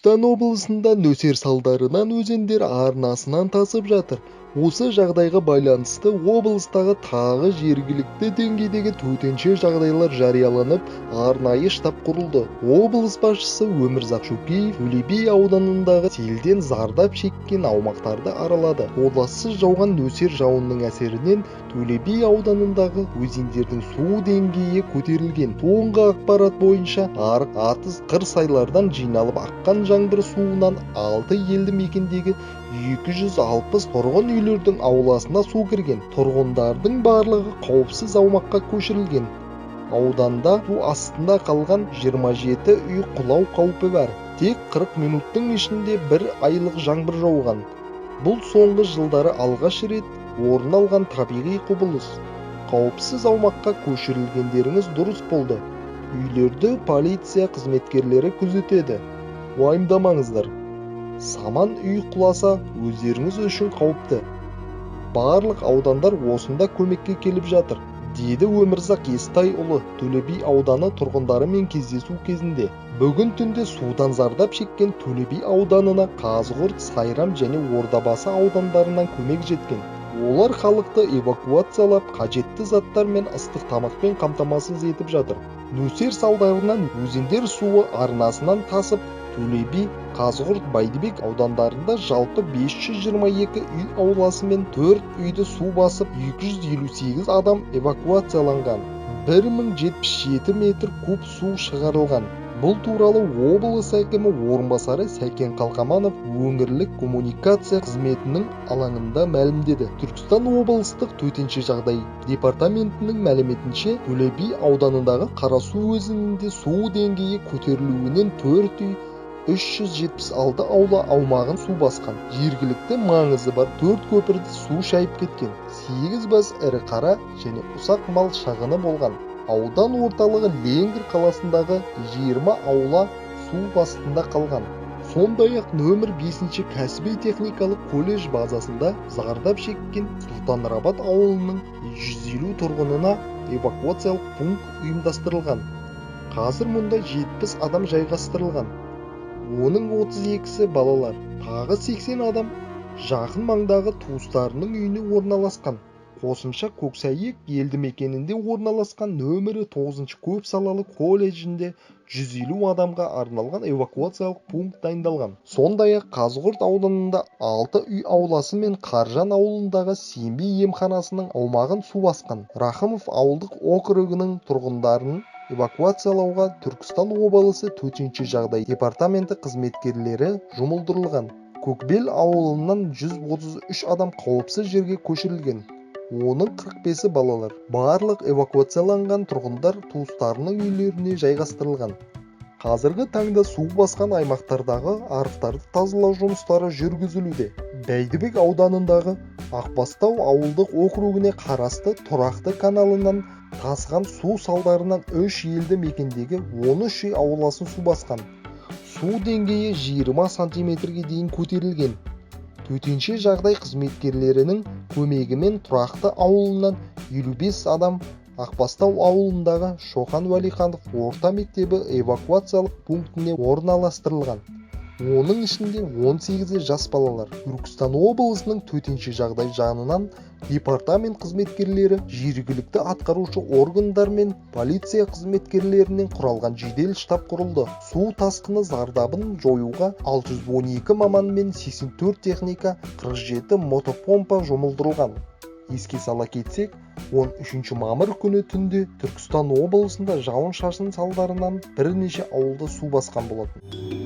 Түркістан облысында нөсер салдарынан өзендер арнасынан тасып жатыр. Осы жағдайға байланысты облыстағы тағы жергілікті деңгейдегі төтенше жағдайлар жарияланып, арнайы штаб құрылды. Облыс басшысы Өмірзақ Шөкеев Төле би ауданындағы селден зардап шеккен аумақтарды аралады. Толассыз жауған нөсер жауынның әсерінен Төле би ауданындағы өзендердің су деңгейі көтерілген. Соңғы ақпарат бойынша Арық, Атыз, Қырсайлардан жиналып аққан жаңбыр суынан 6 елді мекендегі 260 тұрғын үйлердің ауласына су кірген. Тұрғындардың барлығы қауіпсіз аумаққа көшірілген. Ауданда су астында қалған 27 үй құлау қаупі бар. Тек 40 минуттың ішінде 1 айлық жаңбыр жауған. Бұл соңғы жылдары алғаш рет орын алған табиғи құбылыс. Қауіпсіз аумаққа көшірілгендеріңіз дұрыс болды. Үйлерді полиция қызметкерлері күзетеді. Уайымдамаңыздар. Саман үй құласа өздеріңіз үшін қауіпті. Барлық аудандар осында көмекке келіп жатыр, деді Өмірзақ Естайұлы Төле би ауданы тұрғындарымен кездесу кезінде. Бүгін түнде судан зардап шеккен Төле би ауданына Қазығұрт, Сайрам және Ордабасы аудандарынан көмек жеткен. Олар халықты эвакуациялап, қажетті заттар мен ыстық тамақпен қамтамасыз етіп жатыр. Нөсер салдарынан өзендер суы арнасынан тасып, Төле би, Қазығұрт, Бәйдібек аудандарында жалпы 522 үй ауласы мен 4 үйді су басып, 258 адам эвакуацияланған. 1077 метр куб су шығарылған. Бұл туралы облыс әкімі орынбасары Сәкен Қалқаманов өңірлік коммуникация қызметінің алаңында мәлімдеді. Түркістан облыстық төтенше жағдай департаментінің мәліметінше, Төле би ауданындағы Қарасу өзенінде су деңгейі көтерілуінен 4 үй 376 аула аумағын су басқан. Жергілікті маңызы бар 4 көпірді су шайып кеткен. 8 бас ірі қара және ұсақ мал шығыны болған. Аудан орталығы Ленгір қаласындағы 20 аула су астында қалған. Сондай-ақ нөмір 5 кәсіби техникалық колледж базасында зардап шеккен Сұлтанрабат ауылының 150 тұрғынына эвакуациялық пункт ұйымдастырылған. Қазір мұнда 70 адам жайғастырылған. Оның 32-сі балалар, тағы 80 адам жақын маңдағы туыстарының үйіне орналасқан. Қосымша Көксәйек елді мекенінде орналасқан нөмірі 9 көпсалалы колледжінде 150 адамға арналған эвакуациялық пункт дайындалған. Сондай-ақ Қазығұрт ауданында 6 үй ауласы мен Қаржан ауылындағы Сембей емханасының аумағын су басқан. Рахымов ауылдық округінің тұрғындарын эвакуациялауға Түркістан облысы төтенше жағдай департаменті қызметкерлері жұмылдырылған. Көкбел ауылынан 133 адам қауіпсіз жерге көшірілген. Оның 45-і балалар. Барлық эвакуацияланған тұрғындар туыстарының үйлеріне жайғастырылған. Қазіргі таңда су басқан аймақтардағы арықтарды тазалау жұмыстары жүргізілуде. Бәйдібек ауданындағы Ақбастау ауылдық округіне қарасты Тұрақты каналынан тасыған су салдарынан 3 елді мекендегі 13 үй ауласын су басқан. Су деңгейі 20 сантиметрге дейін көтерілген. Төтенше жағдай қызметкерлерінің көмегімен Тұрақты ауылынан 55 адам, Ақбастау ауылындағы Шоқан Уәлиханов орта мектебі эвакуациялық пунктіне орналастырылған. Оның ішінде 18 жас балалар. Түркістан облысының төтенше жағдай жанынан департамент қызметкерлері жергілікті атқарушы органдар мен полиция қызметкерлерінен құралған жедел штаб құрылды. Су тасқыны зардабын жоюға 612 маман мен 84 техника, 47 мотопомпа жұмылдырылған. Еске сала кетсек, 13 мамыр күні түнде Түркістан облысында жауын-шашын салдарынан бірнеше ауылды су басқан болатын.